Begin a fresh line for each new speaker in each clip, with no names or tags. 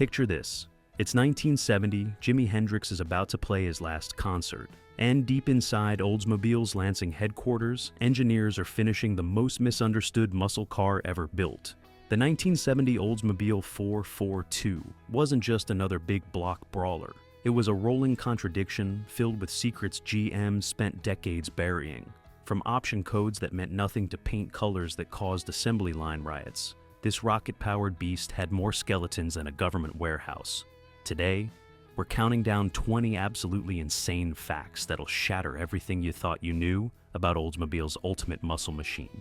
Picture this. It's 1970, Jimi Hendrix is about to play his last concert, and deep inside Oldsmobile's Lansing headquarters, engineers are finishing the most misunderstood muscle car ever built. The 1970 Oldsmobile 442 wasn't just another big block brawler. It was a rolling contradiction filled with secrets GM spent decades burying. From option codes that meant nothing to paint colors that caused assembly line riots, this rocket-powered beast had more skeletons than a government warehouse. Today, we're counting down 20 absolutely insane facts that'll shatter everything you thought you knew about Oldsmobile's ultimate muscle machine.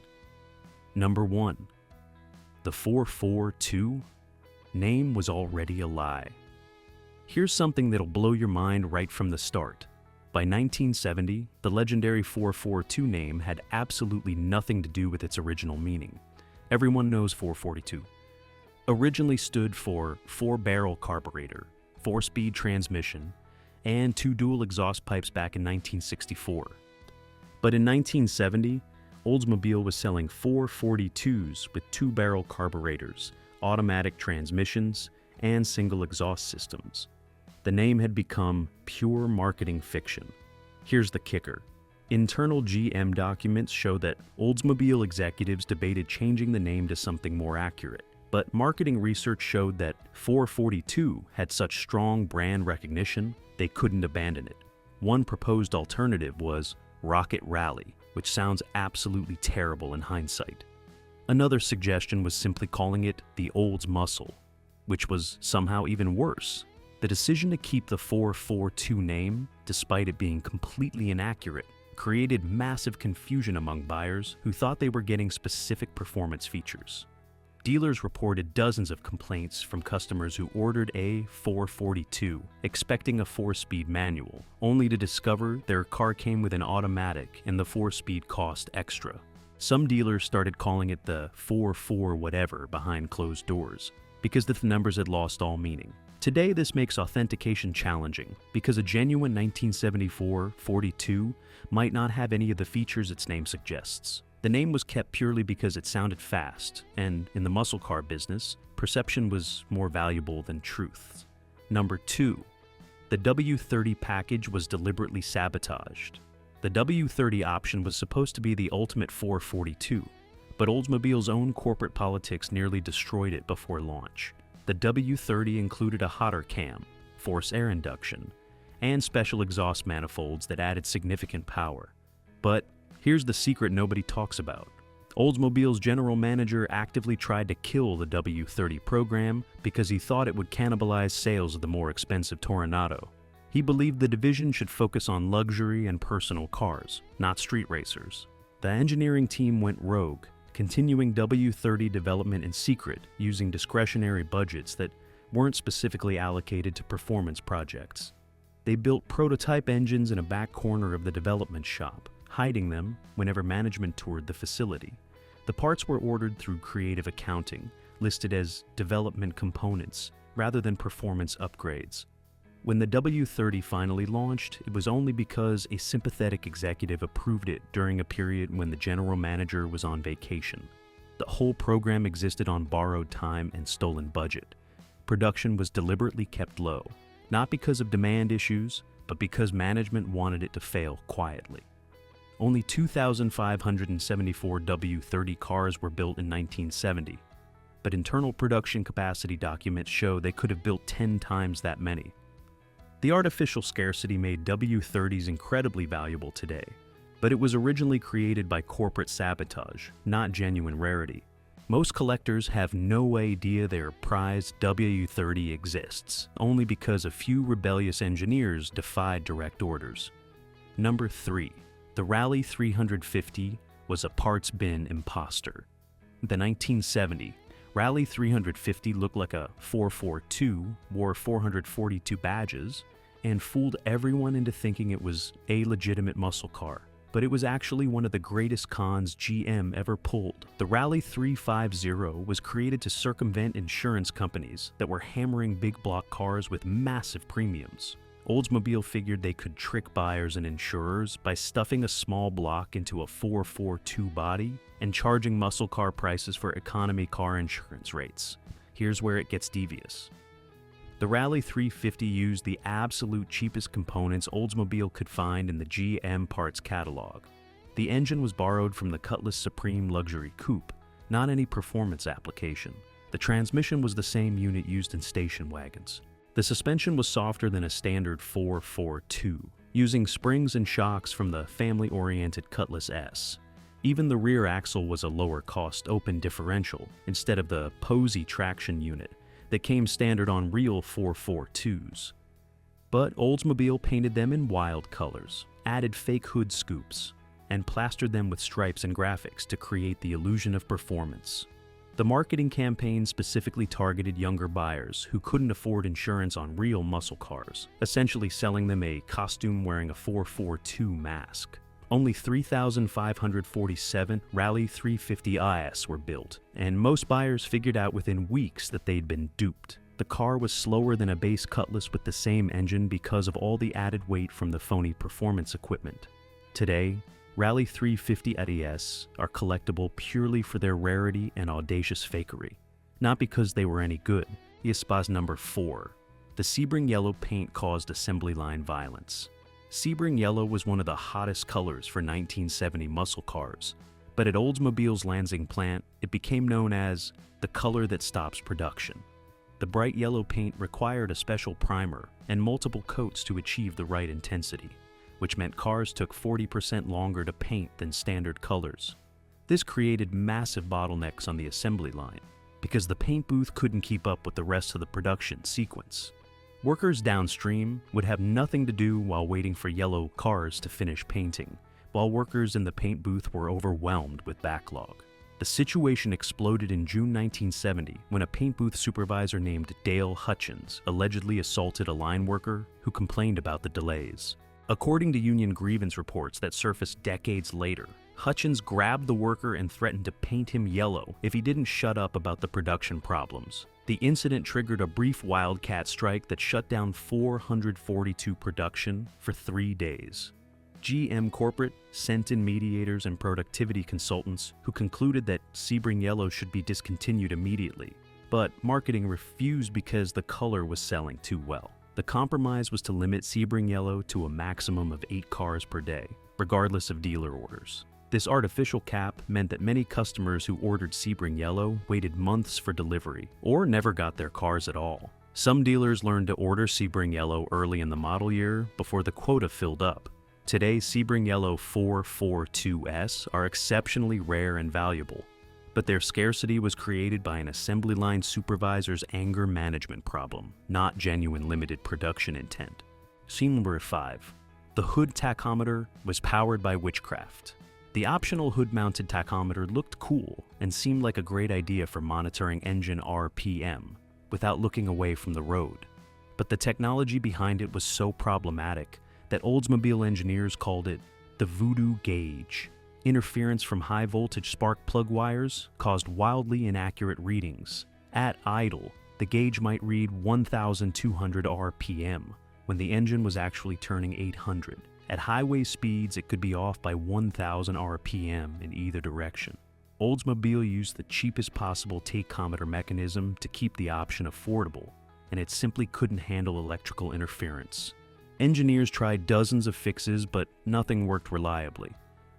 Number 1. The 442 name was already a lie. Here's something that'll blow your mind right from the start. By 1970, the legendary 442 name had absolutely nothing to do with its original meaning. Everyone knows 442. Originally stood for 4-barrel carburetor, 4-speed transmission, and 2 dual exhaust pipes back in 1964. But in 1970, Oldsmobile was selling 442s with 2-barrel carburetors, automatic transmissions, and single exhaust systems. The name had become pure marketing fiction. Here's the kicker. Internal GM documents show that Oldsmobile executives debated changing the name to something more accurate. But marketing research showed that 442 had such strong brand recognition, they couldn't abandon it. One proposed alternative was Rocket Rally, which sounds absolutely terrible in hindsight. Another suggestion was simply calling it the Olds Muscle, which was somehow even worse. The decision to keep the 442 name, despite it being completely inaccurate, created massive confusion among buyers who thought they were getting specific performance features. Dealers reported dozens of complaints from customers who ordered a 442 expecting a 4-speed manual, only to discover their car came with an automatic and the 4-speed cost extra. Some dealers started calling it the 44 whatever behind closed doors, because the numbers had lost all meaning. Today, this makes authentication challenging, because a genuine 1974 42 might not have any of the features its name suggests. The name was kept purely because it sounded fast, and in the muscle car business, perception was more valuable than truth. Number 2. The W30 package was deliberately sabotaged. The W30 option was supposed to be the ultimate 442, but Oldsmobile's own corporate politics nearly destroyed it before launch. The W30 included a hotter cam, force air induction, and special exhaust manifolds that added significant power. But here's the secret nobody talks about. Oldsmobile's general manager actively tried to kill the W30 program because he thought it would cannibalize sales of the more expensive Toronado. He believed the division should focus on luxury and personal cars, not street racers. The engineering team went rogue, continuing W30 development in secret using discretionary budgets that weren't specifically allocated to performance projects. They built prototype engines in a back corner of the development shop, hiding them whenever management toured the facility. The parts were ordered through creative accounting, listed as development components rather than performance upgrades. When the W30 finally launched, it was only because a sympathetic executive approved it during a period when the general manager was on vacation. The whole program existed on borrowed time and stolen budget. Production was deliberately kept low, not because of demand issues, but because management wanted it to fail quietly. Only 2,574 W30 cars were built in 1970, but internal production capacity documents show they could have built 10 times that many. The artificial scarcity made W30s incredibly valuable today, but it was originally created by corporate sabotage, not genuine rarity. Most collectors have no idea their prized W30 exists, only because a few rebellious engineers defied direct orders. Number 3. The Rally 350 was a parts bin imposter. The 1970 Rally 350 looked like a 442, wore 442 badges, and fooled everyone into thinking it was a legitimate muscle car. But it was actually one of the greatest cons GM ever pulled. The Rally 350 was created to circumvent insurance companies that were hammering big block cars with massive premiums. Oldsmobile figured they could trick buyers and insurers by stuffing a small block into a 442 body and charging muscle car prices for economy car insurance rates. Here's where it gets devious. The Rally 350 used the absolute cheapest components Oldsmobile could find in the GM parts catalog. The engine was borrowed from the Cutlass Supreme Luxury Coupe, not any performance application. The transmission was the same unit used in station wagons. The suspension was softer than a standard 442, using springs and shocks from the family-oriented Cutlass S. Even the rear axle was a lower-cost open differential instead of the Posey traction unit that came standard on real 442s. But Oldsmobile painted them in wild colors, added fake hood scoops, and plastered them with stripes and graphics to create the illusion of performance. The marketing campaign specifically targeted younger buyers who couldn't afford insurance on real muscle cars, essentially selling them a costume wearing a 442 mask. Only 3,547 Rally 350 IS were built, and most buyers figured out within weeks that they'd been duped. The car was slower than a base Cutlass with the same engine because of all the added weight from the phony performance equipment. Today, Rally 350 IS are collectible purely for their rarity and audacious fakery, not because they were any good. Espace number 4. The Sebring yellow paint caused assembly line violence. Sebring yellow was one of the hottest colors for 1970 muscle cars, but at Oldsmobile's Lansing plant, it became known as the color that stops production. The bright yellow paint required a special primer and multiple coats to achieve the right intensity, which meant cars took 40% longer to paint than standard colors. This created massive bottlenecks on the assembly line, because the paint booth couldn't keep up with the rest of the production sequence. Workers downstream would have nothing to do while waiting for yellow cars to finish painting, while workers in the paint booth were overwhelmed with backlog. The situation exploded in June 1970 when a paint booth supervisor named Dale Hutchins allegedly assaulted a line worker who complained about the delays. According to union grievance reports that surfaced decades later, Hutchins grabbed the worker and threatened to paint him yellow if he didn't shut up about the production problems. The incident triggered a brief wildcat strike that shut down 442 production for 3 days. GM corporate sent in mediators and productivity consultants who concluded that Sebring yellow should be discontinued immediately, but marketing refused because the color was selling too well. The compromise was to limit Sebring yellow to a maximum of 8 cars per day, regardless of dealer orders. This artificial cap meant that many customers who ordered Sebring yellow waited months for delivery, or never got their cars at all. Some dealers learned to order Sebring yellow early in the model year before the quota filled up. Today, Sebring yellow 442s are exceptionally rare and valuable, but their scarcity was created by an assembly line supervisor's anger management problem, not genuine limited production intent. Scene number 5. The hood tachometer was powered by witchcraft. The optional hood-mounted tachometer looked cool and seemed like a great idea for monitoring engine RPM without looking away from the road. But the technology behind it was so problematic that Oldsmobile engineers called it the voodoo gauge. Interference from high-voltage spark plug wires caused wildly inaccurate readings. At idle, the gauge might read 1,200 RPM when the engine was actually turning 800. At highway speeds, it could be off by 1,000 RPM in either direction. Oldsmobile used the cheapest possible tachometer mechanism to keep the option affordable, and it simply couldn't handle electrical interference. Engineers tried dozens of fixes, but nothing worked reliably.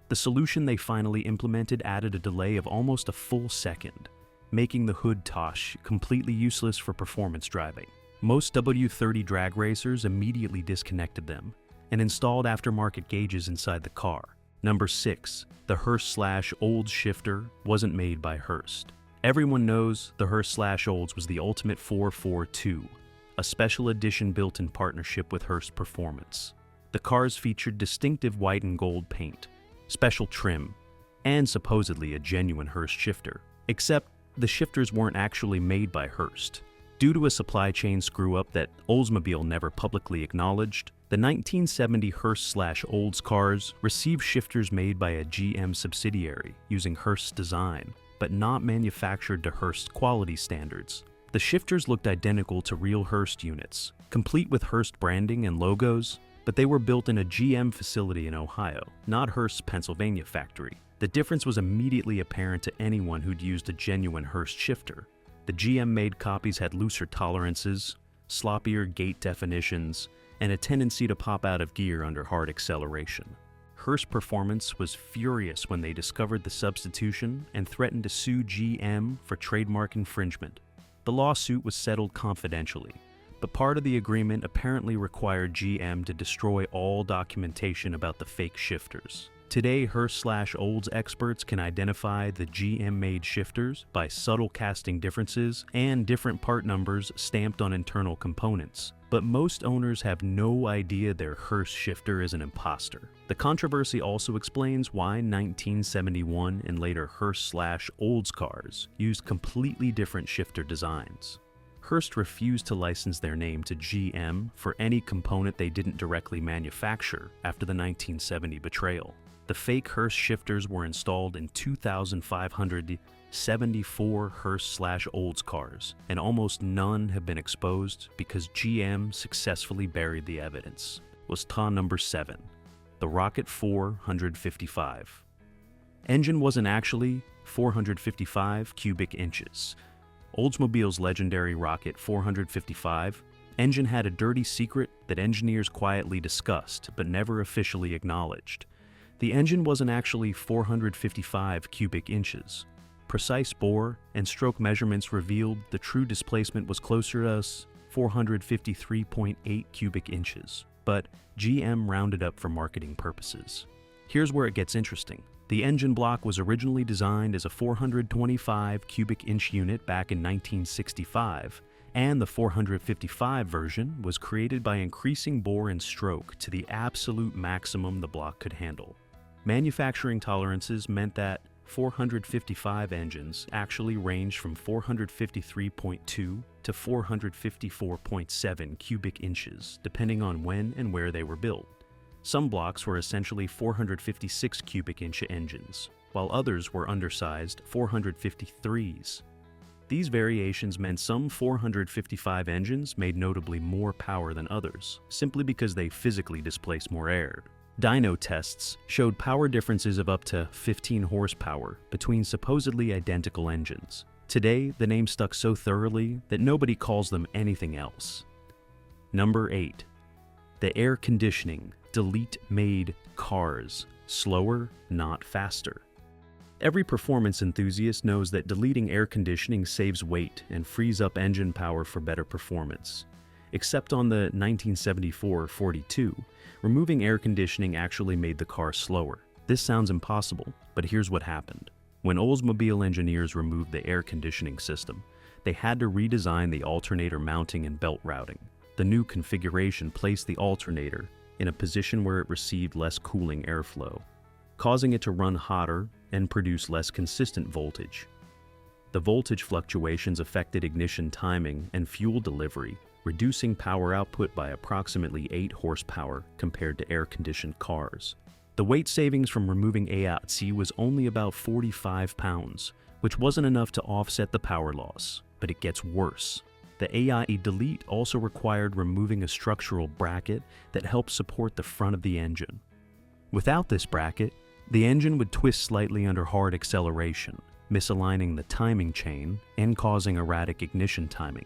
The solution they finally implemented added a delay of almost a full second, making the hood tosh completely useless for performance driving. Most W30 drag racers immediately disconnected them and installed aftermarket gauges inside the car. Number 6. The Hurst/Olds shifter wasn't made by Hurst. Everyone knows the Hurst/Olds was the ultimate 442, a special edition built in partnership with Hurst Performance. The cars featured distinctive white and gold paint, special trim, and supposedly a genuine Hurst shifter. Except the shifters weren't actually made by Hurst. Due to a supply chain screw-up that Oldsmobile never publicly acknowledged, the 1970 Hurst/Olds cars received shifters made by a GM subsidiary using Hurst's design, but not manufactured to Hurst quality standards. The shifters looked identical to real Hurst units, complete with Hurst branding and logos, but they were built in a GM facility in Ohio, not Hurst's Pennsylvania factory. The difference was immediately apparent to anyone who'd used a genuine Hurst shifter. The GM-made copies had looser tolerances, sloppier gate definitions, and a tendency to pop out of gear under hard acceleration. Hearst Performance was furious when they discovered the substitution and threatened to sue GM for trademark infringement. The lawsuit was settled confidentially, but part of the agreement apparently required GM to destroy all documentation about the fake shifters. Today, Hearst/Olds experts can identify the GM-made shifters by subtle casting differences and different part numbers stamped on internal components, but most owners have no idea their Hearst shifter is an imposter. The controversy also explains why 1971 and later Hearst/Olds cars used completely different shifter designs. Hearst refused to license their name to GM for any component they didn't directly manufacture after the 1970 betrayal. The fake Hearst shifters were installed in 2,574 Hearst/Olds cars, and almost none have been exposed because GM successfully buried the evidence. Was number 7, the Rocket 455. Engine wasn't actually 455 cubic inches. Oldsmobile's legendary Rocket 455 engine had a dirty secret that engineers quietly discussed but never officially acknowledged. The engine wasn't actually 455 cubic inches. Precise bore and stroke measurements revealed the true displacement was closer to 453.8 cubic inches, but GM rounded up for marketing purposes. Here's where it gets interesting. The engine block was originally designed as a 425 cubic inch unit back in 1965, and the 455 version was created by increasing bore and stroke to the absolute maximum the block could handle. Manufacturing tolerances meant that 455 engines actually ranged from 453.2 to 454.7 cubic inches, depending on when and where they were built. Some blocks were essentially 456 cubic inch engines, while others were undersized 453s. These variations meant some 455 engines made notably more power than others, simply because they physically displaced more air. Dyno tests showed power differences of up to 15 horsepower between supposedly identical engines. Today, the name stuck so thoroughly that nobody calls them anything else. Number 8. The air conditioning delete-made cars. Slower, not faster. Every performance enthusiast knows that deleting air conditioning saves weight and frees up engine power for better performance. Except on the 1974 42, removing air conditioning actually made the car slower. This sounds impossible, but here's what happened. When Oldsmobile engineers removed the air conditioning system, they had to redesign the alternator mounting and belt routing. The new configuration placed the alternator in a position where it received less cooling airflow, causing it to run hotter and produce less consistent voltage. The voltage fluctuations affected ignition timing and fuel delivery, reducing power output by approximately 8 horsepower compared to air-conditioned cars. The weight savings from removing AAC was only about 45 pounds, which wasn't enough to offset the power loss, but it gets worse. The AAC delete also required removing a structural bracket that helped support the front of the engine. Without this bracket, the engine would twist slightly under hard acceleration, misaligning the timing chain and causing erratic ignition timing.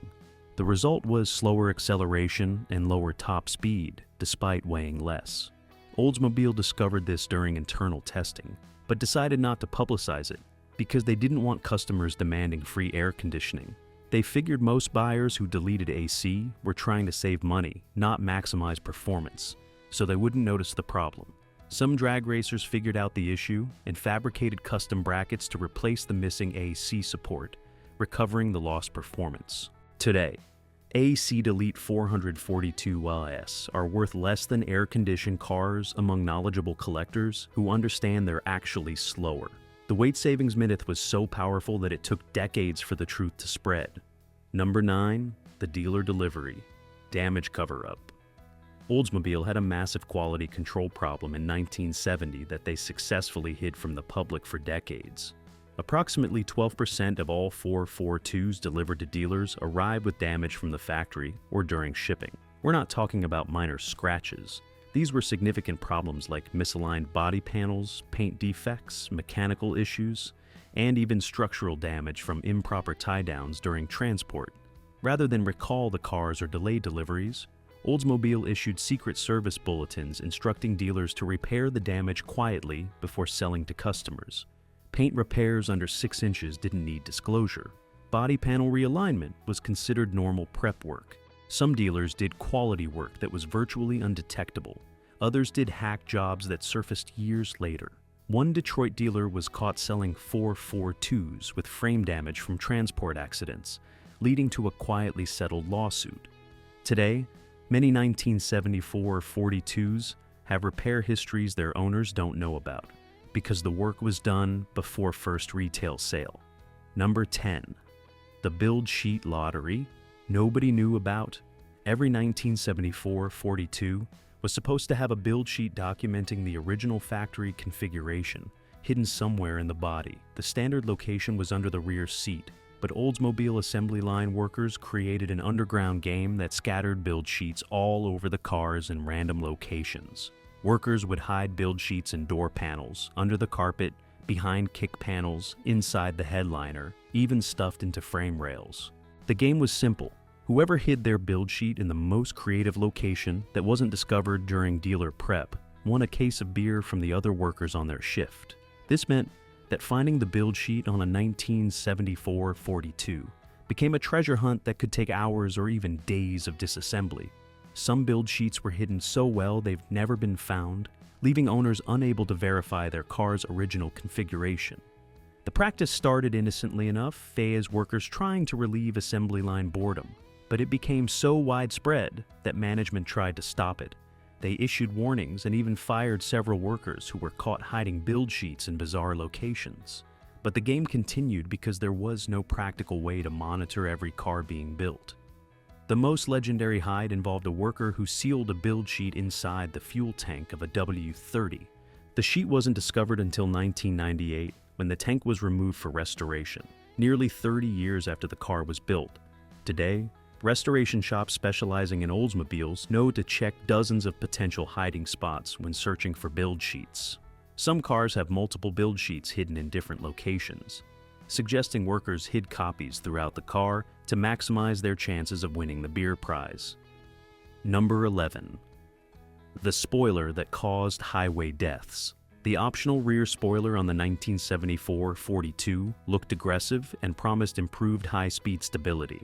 The result was slower acceleration and lower top speed, despite weighing less. Oldsmobile discovered this during internal testing, but decided not to publicize it because they didn't want customers demanding free air conditioning. They figured most buyers who deleted AC were trying to save money, not maximize performance, so they wouldn't notice the problem. Some drag racers figured out the issue and fabricated custom brackets to replace the missing AC support, recovering the lost performance. Today, AC Delete 442S are worth less than air-conditioned cars among knowledgeable collectors who understand they're actually slower. The weight savings myth was so powerful that it took decades for the truth to spread. Number 9. The dealer delivery. Damage cover-up. Oldsmobile had a massive quality control problem in 1970 that they successfully hid from the public for decades. Approximately 12% of all 442s delivered to dealers arrive with damage from the factory or during shipping. We're not talking about minor scratches. These were significant problems like misaligned body panels, paint defects, mechanical issues, and even structural damage from improper tie-downs during transport. Rather than recall the cars or delay deliveries, Oldsmobile issued secret service bulletins instructing dealers to repair the damage quietly before selling to customers. Paint repairs under 6 inches didn't need disclosure. Body panel realignment was considered normal prep work. Some dealers did quality work that was virtually undetectable. Others did hack jobs that surfaced years later. One Detroit dealer was caught selling 442s with frame damage from transport accidents, leading to a quietly settled lawsuit. Today, many 1974 42s have repair histories their owners don't know about, because the work was done before first retail sale. Number 10. The build sheet lottery nobody knew about. Every 1974 42 was supposed to have a build sheet documenting the original factory configuration, hidden somewhere in the body. The standard location was under the rear seat, but Oldsmobile assembly line workers created an underground game that scattered build sheets all over the cars in random locations. Workers would hide build sheets in door panels, under the carpet, behind kick panels, inside the headliner, even stuffed into frame rails. The game was simple. Whoever hid their build sheet in the most creative location that wasn't discovered during dealer prep won a case of beer from the other workers on their shift. This meant that finding the build sheet on a 1974 42 became a treasure hunt that could take hours or even days of disassembly. Some build sheets were hidden so well they've never been found, leaving owners unable to verify their car's original configuration. The practice started innocently enough, as workers trying to relieve assembly line boredom, but it became so widespread that management tried to stop it. They issued warnings and even fired several workers who were caught hiding build sheets in bizarre locations. But the game continued because there was no practical way to monitor every car being built. The most legendary hide involved a worker who sealed a build sheet inside the fuel tank of a W30. The sheet wasn't discovered until 1998, when the tank was removed for restoration, nearly 30 years after the car was built. Today, restoration shops specializing in Oldsmobiles know to check dozens of potential hiding spots when searching for build sheets. Some cars have multiple build sheets hidden in different locations, suggesting workers hid copies throughout the car to maximize their chances of winning the beer prize. Number 11. The spoiler that caused highway deaths. The optional rear spoiler on the 1974 42 looked aggressive and promised improved high-speed stability.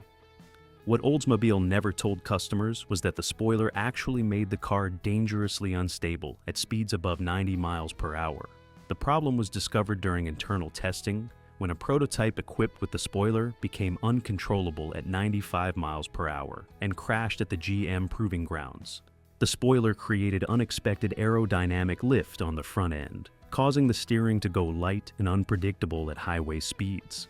What Oldsmobile never told customers was that the spoiler actually made the car dangerously unstable at speeds above 90 miles per hour. The problem was discovered during internal testing, when a prototype equipped with the spoiler became uncontrollable at 95 miles per hour and crashed at the GM proving grounds. The spoiler created unexpected aerodynamic lift on the front end, causing the steering to go light and unpredictable at highway speeds.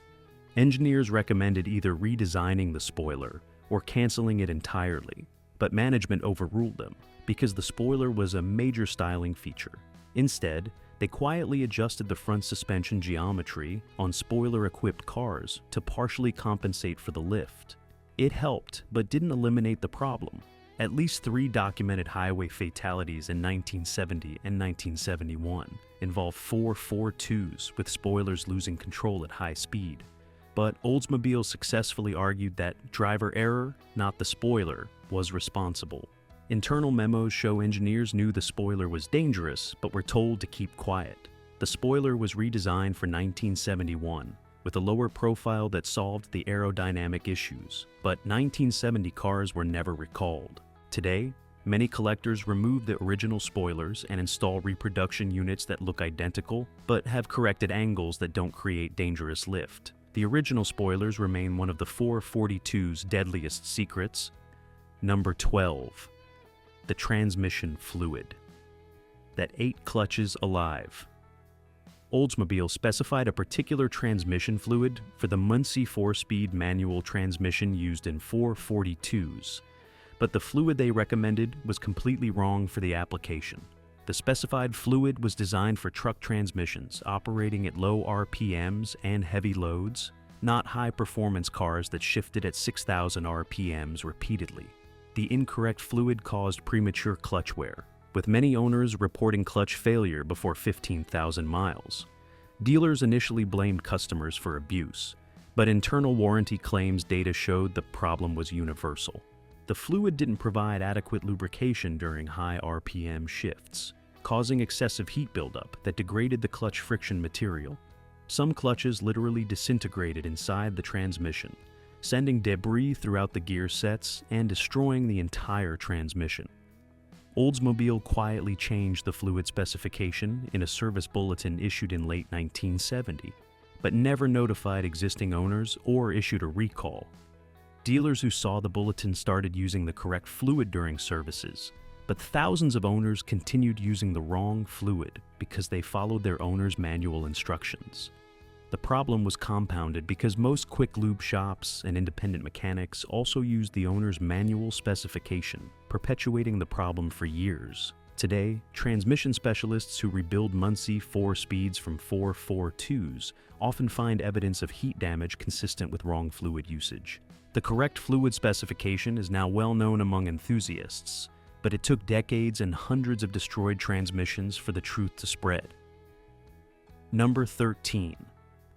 Engineers recommended either redesigning the spoiler or canceling it entirely, but management overruled them because the spoiler was a major styling feature. Instead, they quietly adjusted the front suspension geometry on spoiler-equipped cars to partially compensate for the lift. It helped, but didn't eliminate the problem. At least 3 documented highway fatalities in 1970 and 1971 involved 442s with spoilers losing control at high speed. But Oldsmobile successfully argued that driver error, not the spoiler, was responsible. Internal memos show engineers knew the spoiler was dangerous, but were told to keep quiet. The spoiler was redesigned for 1971, with a lower profile that solved the aerodynamic issues, but 1970 cars were never recalled. Today, many collectors remove the original spoilers and install reproduction units that look identical, but have corrected angles that don't create dangerous lift. The original spoilers remain one of the 442's deadliest secrets. Number 12. The transmission fluid that ate clutches alive. Oldsmobile specified a particular transmission fluid for the Muncie 4-speed manual transmission used in 442s, but the fluid they recommended was completely wrong for the application. The specified fluid was designed for truck transmissions operating at low RPMs and heavy loads, not high-performance cars that shifted at 6,000 RPMs repeatedly. The incorrect fluid caused premature clutch wear, with many owners reporting clutch failure before 15,000 miles. Dealers initially blamed customers for abuse, But internal warranty claims data showed the problem was universal. The fluid didn't provide adequate lubrication during high RPM shifts, causing excessive heat buildup that degraded the clutch friction material. Some clutches literally disintegrated inside the transmission, sending debris throughout the gear sets and destroying the entire transmission. Oldsmobile quietly changed the fluid specification in a service bulletin issued in late 1970, but never notified existing owners or issued a recall. Dealers who saw the bulletin started using the correct fluid during services, but thousands of owners continued using the wrong fluid because they followed their owner's manual instructions. The problem was compounded because most quick lube shops and independent mechanics also used the owner's manual specification, perpetuating the problem for years. Today, transmission specialists who rebuild Muncie 4-speeds from 442s often find evidence of heat damage consistent with wrong fluid usage. The correct fluid specification is now well known among enthusiasts, but it took decades and hundreds of destroyed transmissions for the truth to spread. Number 13.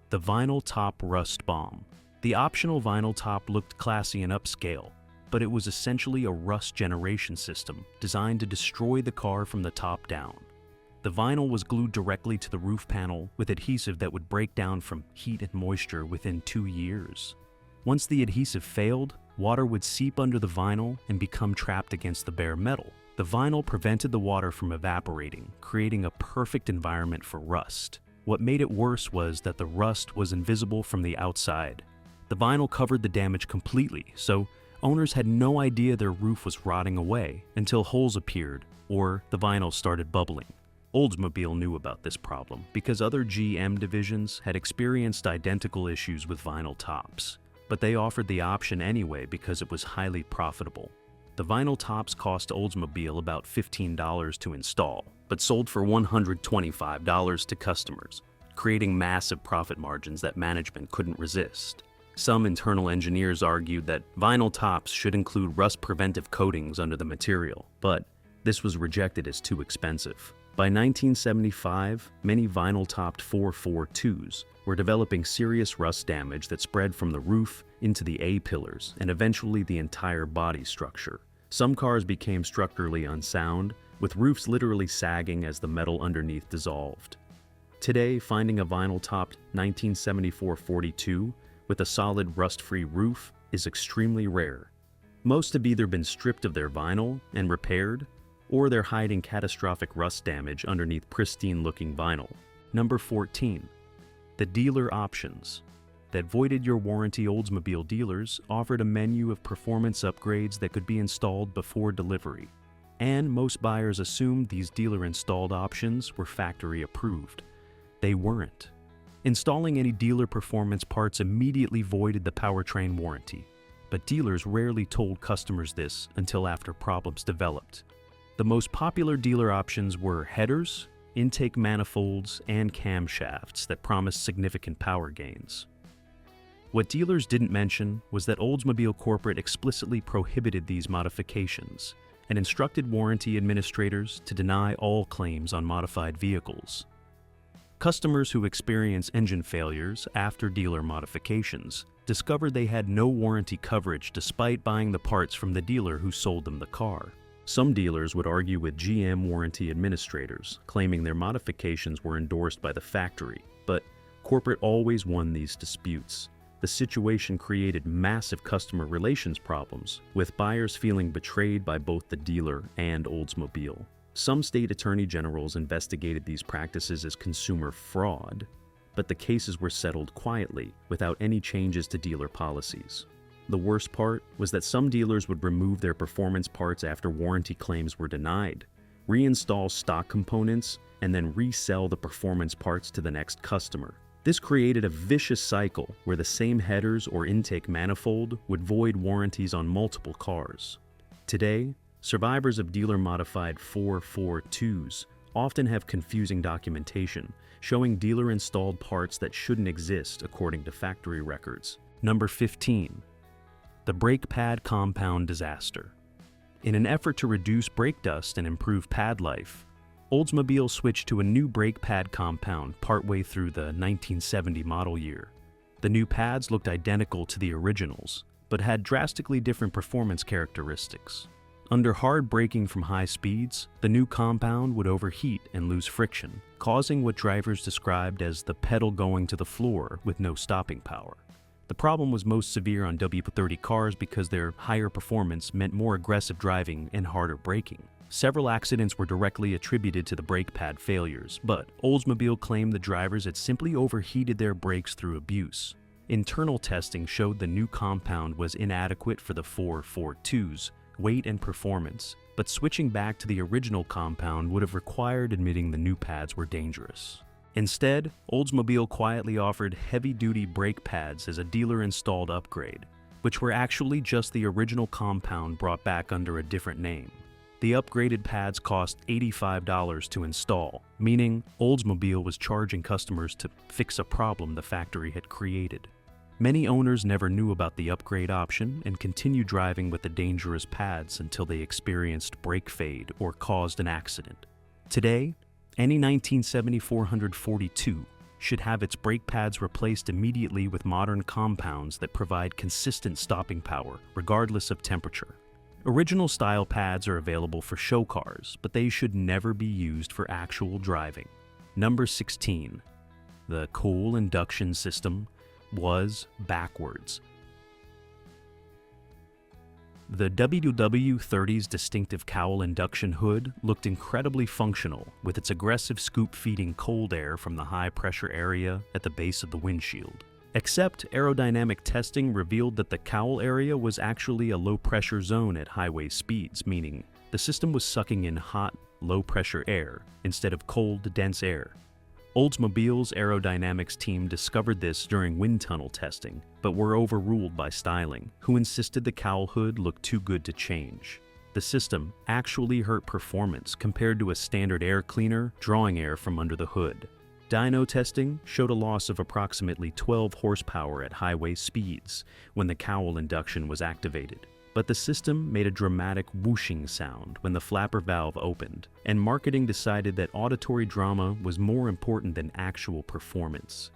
The vinyl top rust bomb. The optional vinyl top looked classy and upscale, but it was essentially a rust generation system designed to destroy the car from the top down. The vinyl was glued directly to the roof panel with adhesive that would break down from heat and moisture within 2 years. Once the adhesive failed, water would seep under the vinyl and become trapped against the bare metal. The vinyl prevented the water from evaporating, creating a perfect environment for rust. What made it worse was that the rust was invisible from the outside. The vinyl covered the damage completely, so owners had no idea their roof was rotting away until holes appeared or the vinyl started bubbling. Oldsmobile knew about this problem because other GM divisions had experienced identical issues with vinyl tops, but they offered the option anyway because it was highly profitable. The vinyl tops cost Oldsmobile about $15 to install, but sold for $125 to customers, creating massive profit margins that management couldn't resist. Some internal engineers argued that vinyl tops should include rust-preventive coatings under the material, but this was rejected as too expensive. By 1975, many vinyl-topped 442s were developing serious rust damage that spread from the roof into the A-pillars and eventually the entire body structure. Some cars became structurally unsound, with roofs literally sagging as the metal underneath dissolved. Today, finding a vinyl-topped 1974 42 with a solid rust-free roof is extremely rare. Most have either been stripped of their vinyl and repaired, or they're hiding catastrophic rust damage underneath pristine-looking vinyl. Number 14. The dealer options. That voided your warranty Oldsmobile dealers offered a menu of performance upgrades that could be installed before delivery. And most buyers assumed these dealer-installed options were factory-approved. They weren't. Installing any dealer performance parts immediately voided the powertrain warranty, but dealers rarely told customers this until after problems developed. The most popular dealer options were headers, intake manifolds, and camshafts that promised significant power gains. What dealers didn't mention was that Oldsmobile Corporate explicitly prohibited these modifications and instructed warranty administrators to deny all claims on modified vehicles. Customers who experience engine failures after dealer modifications discovered they had no warranty coverage despite buying the parts from the dealer who sold them the car. Some dealers would argue with GM warranty administrators, claiming their modifications were endorsed by the factory, but corporate always won these disputes. The situation created massive customer relations problems, with buyers feeling betrayed by both the dealer and Oldsmobile. Some state attorney generals investigated these practices as consumer fraud, but the cases were settled quietly, without any changes to dealer policies. The worst part was that some dealers would remove their performance parts after warranty claims were denied, reinstall stock components, and then resell the performance parts to the next customer. This created a vicious cycle where the same headers or intake manifold would void warranties on multiple cars. Today, survivors of dealer-modified 442s often have confusing documentation, showing dealer-installed parts that shouldn't exist according to factory records. Number 15. The brake pad compound disaster. In an effort to reduce brake dust and improve pad life, Oldsmobile switched to a new brake pad compound partway through the 1970 model year. The new pads looked identical to the originals, but had drastically different performance characteristics. Under hard braking from high speeds, the new compound would overheat and lose friction, causing what drivers described as the pedal going to the floor with no stopping power. The problem was most severe on W30 cars because their higher performance meant more aggressive driving and harder braking. Several accidents were directly attributed to the brake pad failures, but Oldsmobile claimed the drivers had simply overheated their brakes through abuse. Internal testing showed the new compound was inadequate for the 442's weight and performance, but switching back to the original compound would have required admitting the new pads were dangerous. Instead, Oldsmobile quietly offered heavy-duty brake pads as a dealer-installed upgrade, which were actually just the original compound brought back under a different name. The upgraded pads cost $85 to install, meaning Oldsmobile was charging customers to fix a problem the factory had created. Many owners never knew about the upgrade option and continued driving with the dangerous pads until they experienced brake fade or caused an accident. Today, any 1970 442 should have its brake pads replaced immediately with modern compounds that provide consistent stopping power, regardless of temperature. Original style pads are available for show cars, but they should never be used for actual driving. Number 16. The coal induction system was backwards. The WW30's distinctive cowl induction hood looked incredibly functional with its aggressive scoop feeding cold air from the high-pressure area at the base of the windshield. Except aerodynamic testing revealed that the cowl area was actually a low-pressure zone at highway speeds, meaning the system was sucking in hot, low-pressure air instead of cold, dense air. Oldsmobile's aerodynamics team discovered this during wind tunnel testing, but were overruled by styling, who insisted the cowl hood looked too good to change. The system actually hurt performance compared to a standard air cleaner drawing air from under the hood. Dyno testing showed a loss of approximately 12 horsepower at highway speeds when the cowl induction was activated. But the system made a dramatic whooshing sound when the flapper valve opened, and marketing decided that auditory drama was more important than actual performance.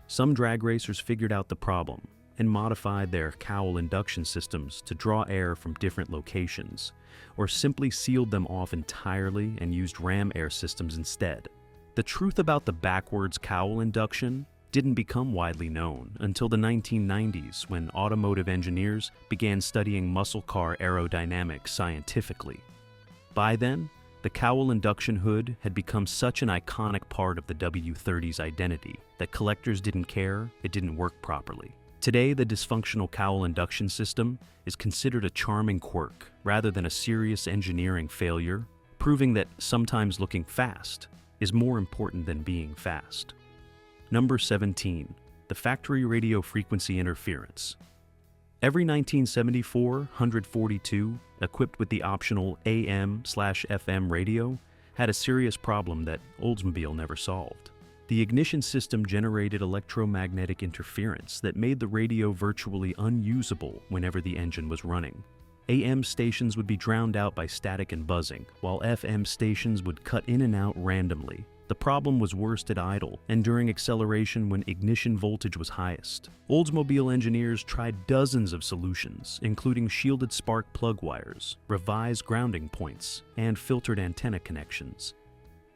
Some drag racers figured out the problem and modified their cowl induction systems to draw air from different locations, or simply sealed them off entirely and used ram air systems instead. The truth about the backwards cowl induction didn't become widely known until the 1990s when automotive engineers began studying muscle car aerodynamics scientifically. By then, the cowl induction hood had become such an iconic part of the W30's identity that collectors didn't care it didn't work properly. Today, the dysfunctional cowl induction system is considered a charming quirk rather than a serious engineering failure, proving that sometimes looking fast is more important than being fast. Number 17. The factory radio frequency interference. Every 1974 142 equipped with the optional AM/FM radio had a serious problem that Oldsmobile never solved. The ignition system generated electromagnetic interference that made the radio virtually unusable whenever the engine was running. AM stations would be drowned out by static and buzzing, while FM stations would cut in and out randomly. The problem was worst at idle and during acceleration when ignition voltage was highest. Oldsmobile engineers tried dozens of solutions, including shielded spark plug wires, revised grounding points, and filtered antenna connections.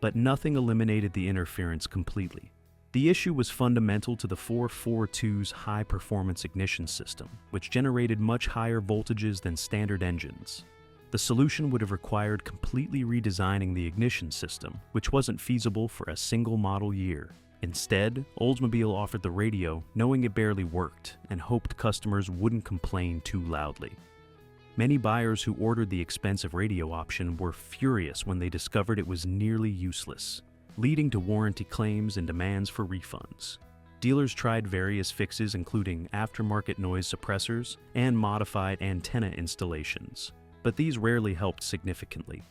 But nothing eliminated the interference completely. The issue was fundamental to the 442's high-performance ignition system, which generated much higher voltages than standard engines. The solution would have required completely redesigning the ignition system, which wasn't feasible for a single model year. Instead, Oldsmobile offered the radio knowing it barely worked and hoped customers wouldn't complain too loudly. Many buyers who ordered the expensive radio option were furious when they discovered it was nearly useless, leading to warranty claims and demands for refunds. Dealers tried various fixes including aftermarket noise suppressors and modified antenna installations, but these rarely helped significantly.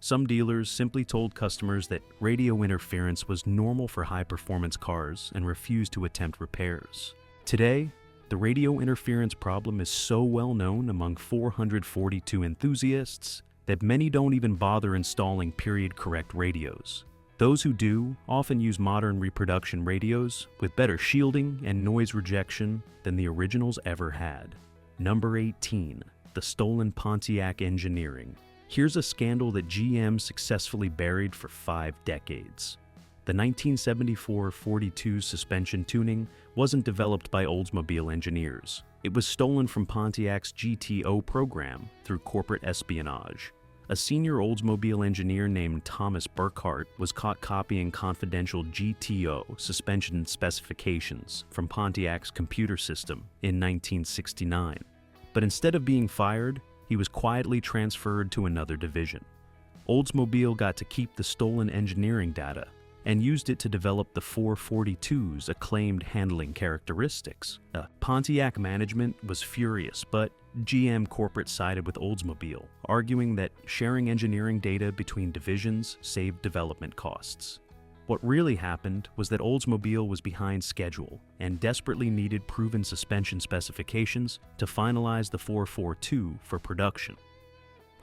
Some dealers simply told customers that radio interference was normal for high-performance cars and refused to attempt repairs. Today, the radio interference problem is so well known among 442 enthusiasts that many don't even bother installing period-correct radios. Those who do often use modern reproduction radios with better shielding and noise rejection than the originals ever had. Number 18. The stolen Pontiac engineering. Here's a scandal that GM successfully buried for 5 decades. The 1974 42 suspension tuning wasn't developed by Oldsmobile engineers. It was stolen from Pontiac's GTO program through corporate espionage. A senior Oldsmobile engineer named Thomas Burkhart was caught copying confidential GTO suspension specifications from Pontiac's computer system in 1969. But instead of being fired, he was quietly transferred to another division. Oldsmobile got to keep the stolen engineering data and used it to develop the 442's acclaimed handling characteristics. Pontiac management was furious, but GM corporate sided with Oldsmobile, arguing that sharing engineering data between divisions saved development costs. What really happened was that Oldsmobile was behind schedule and desperately needed proven suspension specifications to finalize the 442 for production.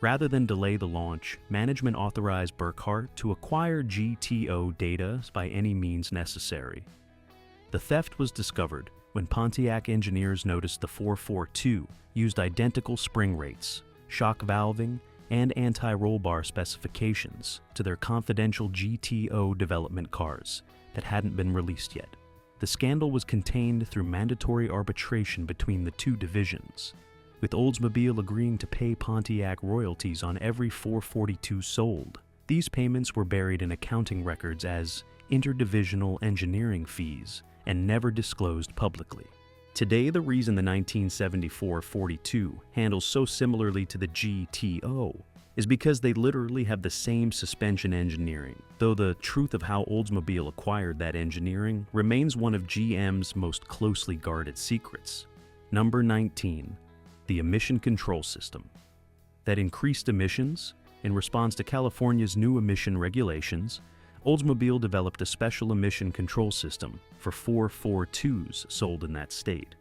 Rather than delay the launch, management authorized Burkhart to acquire GTO data by any means necessary. The theft was discovered when Pontiac engineers noticed the 442 used identical spring rates, shock valving, and anti-roll bar specifications to their confidential GTO development cars that hadn't been released yet. The scandal was contained through mandatory arbitration between the two divisions, with Oldsmobile agreeing to pay Pontiac royalties on every 442 sold. These payments were buried in accounting records as interdivisional engineering fees and never disclosed publicly. Today, the reason the 1974 42 handles so similarly to the GTO is because they literally have the same suspension engineering, though the truth of how Oldsmobile acquired that engineering remains one of GM's most closely guarded secrets. Number 19. The emission control system. That increased emissions, in response to California's new emission regulations, Oldsmobile developed a special emission control system for 442s sold in that state.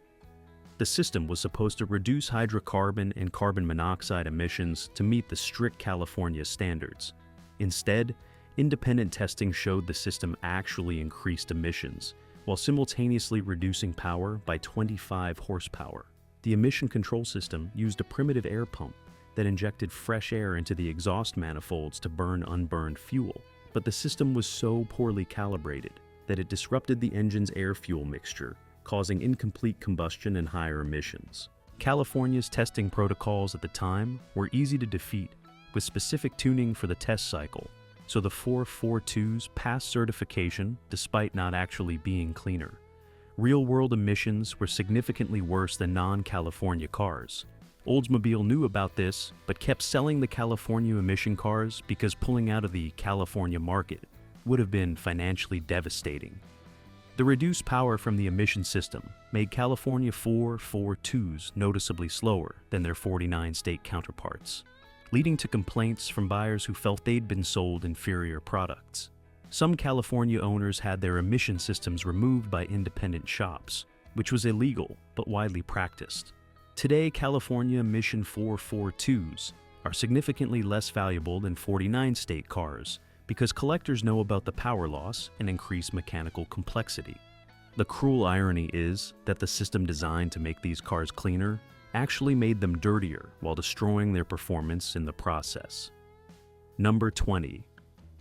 The system was supposed to reduce hydrocarbon and carbon monoxide emissions to meet the strict California standards. Instead, independent testing showed the system actually increased emissions, while simultaneously reducing power by 25 horsepower. The emission control system used a primitive air pump that injected fresh air into the exhaust manifolds to burn unburned fuel, but the system was so poorly calibrated that it disrupted the engine's air-fuel mixture, causing incomplete combustion and higher emissions. California's testing protocols at the time were easy to defeat, with specific tuning for the test cycle, so the 442s passed certification despite not actually being cleaner. Real-world emissions were significantly worse than non-California cars. Oldsmobile knew about this, but kept selling the California emission cars because pulling out of the California market would have been financially devastating. The reduced power from the emission system made California 442s noticeably slower than their 49-state counterparts, leading to complaints from buyers who felt they'd been sold inferior products. Some California owners had their emission systems removed by independent shops, which was illegal but widely practiced. Today, California emission 442s are significantly less valuable than 49-state cars because collectors know about the power loss and increased mechanical complexity. The cruel irony is that the system designed to make these cars cleaner actually made them dirtier while destroying their performance in the process. Number 20.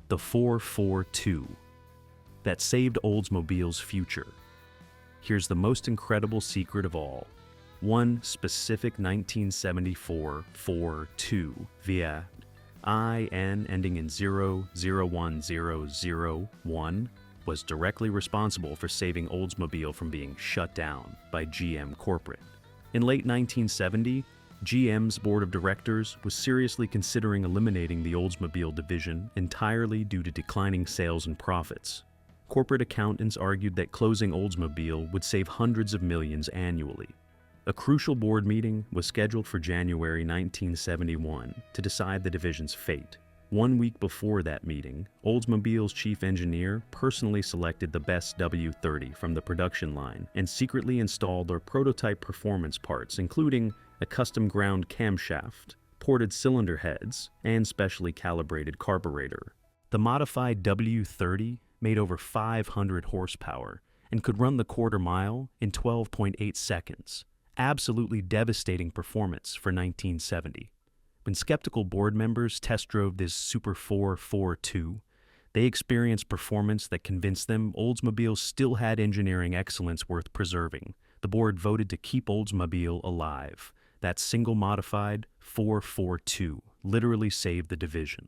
The 442. That saved Oldsmobile's future. Here's the most incredible secret of all. One specific 1974 42 via IN ending in 001001 was directly responsible for saving Oldsmobile from being shut down by GM corporate. In late 1970, GM's board of directors was seriously considering eliminating the Oldsmobile division entirely due to declining sales and profits. Corporate accountants argued that closing Oldsmobile would save hundreds of millions annually. A crucial board meeting was scheduled for January 1971 to decide the division's fate. 1 week before that meeting, Oldsmobile's chief engineer personally selected the best W30 from the production line and secretly installed their prototype performance parts, including a custom ground camshaft, ported cylinder heads, and specially calibrated carburetor. The modified W30 made over 500 horsepower and could run the quarter mile in 12.8 seconds. Absolutely devastating performance for 1970. When skeptical board members test drove this Super 442, they experienced performance that convinced them Oldsmobile still had engineering excellence worth preserving. The board voted to keep Oldsmobile alive. That single modified 442 literally saved the division.